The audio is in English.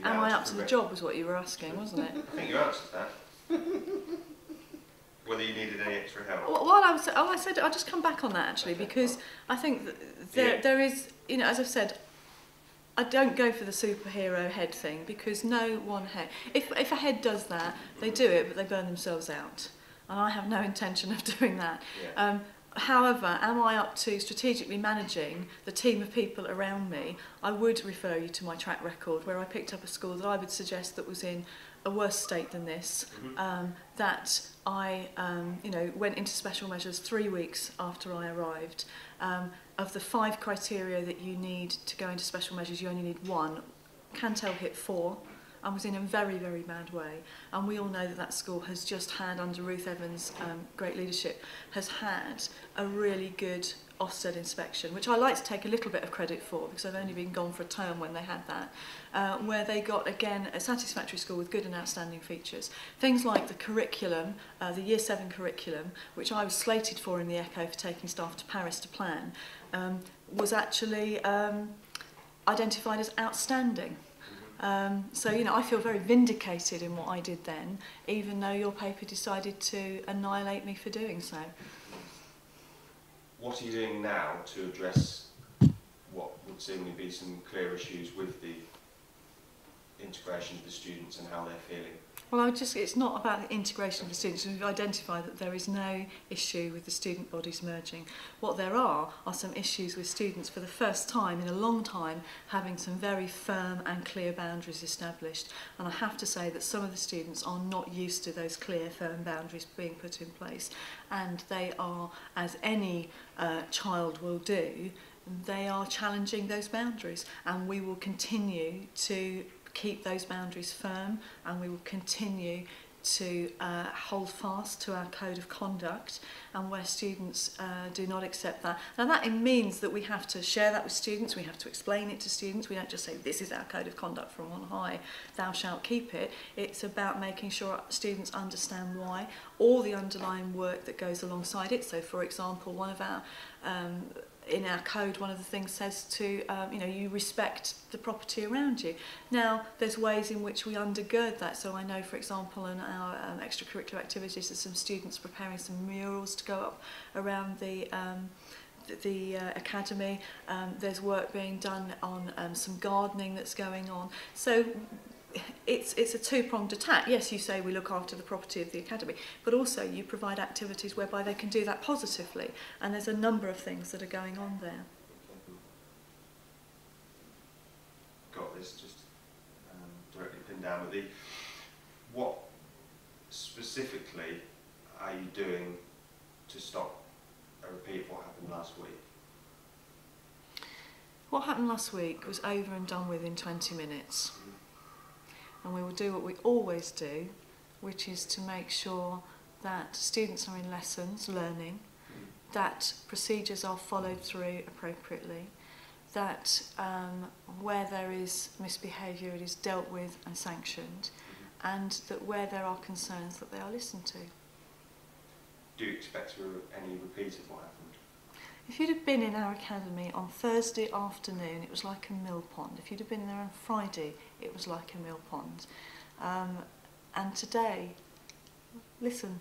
Am I up to the job was what you were asking, wasn't it? I think you answered that. Whether you needed any extra help. Well, I said I'll just come back on that actually, because I think that there is, you know, as I've said, I don't go for the superhero head thing, because no one head. If a head does that, they do it, but they burn themselves out, and I have no intention of doing that. Yeah. However, am I up to strategically managing the team of people around me? I would refer you to my track record, where I picked up a school that I would suggest that was in a worse state than this, that I went into special measures 3 weeks after I arrived. Of the 5 criteria that you need to go into special measures, you only need 1. Cantel hit 4 and was in a very, very bad way. And we all know that that school has just had, under Ruth Evans' great leadership, has had a really good Ofsted inspection, which I like to take a little bit of credit for, because I've only been gone for a term when they had that, where they got, again, a satisfactory school with good and outstanding features. Things like the curriculum, the Year 7 curriculum, which I was slated for in the Echo for taking staff to Paris to plan, was actually identified as outstanding. So, you know, I feel very vindicated in what I did then, even though your paper decided to annihilate me for doing so. What are you doing now to address what would seemingly be some clear issues with the integration of the students and how they're feeling? Well, it's not about the integration of the students. We've identified that there is no issue with the student bodies merging. What there are some issues with students for the first time in a long time having some very firm and clear boundaries established. And I have to say that some of the students are not used to those clear, firm boundaries being put in place. And they are, as any child will do, they are challenging those boundaries. And we will continue to keep those boundaries firm, and we will continue to hold fast to our code of conduct, and where students do not accept that. Now that means that we have to share that with students, we have to explain it to students. We don't just say this is our code of conduct from on high, thou shalt keep it. It's about making sure students understand why, all the underlying work that goes alongside it. So for example, one of our in our code, one of the things says to, you respect the property around you. Now, there's ways in which we undergird that. So I know, for example, in our extracurricular activities, there's some students preparing some murals to go up around the academy. There's work being done on some gardening that's going on. So it's a two-pronged attack. Yes, you say we look after the property of the academy, but also you provide activities whereby they can do that positively, and there's a number of things that are going on there. Got this just directly pinned down with what specifically are you doing to stop a repeat of what happened last week? What happened last week was over and done with in 20 minutes. And we will do what we always do, which is to make sure that students are in lessons, learning, that procedures are followed through appropriately, that where there is misbehaviour it is dealt with and sanctioned, and that where there are concerns that they are listened to. Do you expect any repeat of what happened? If you'd have been in our academy on Thursday afternoon, it was like a mill pond. If you'd have been there on Friday, it was like a mill pond. And today, listen.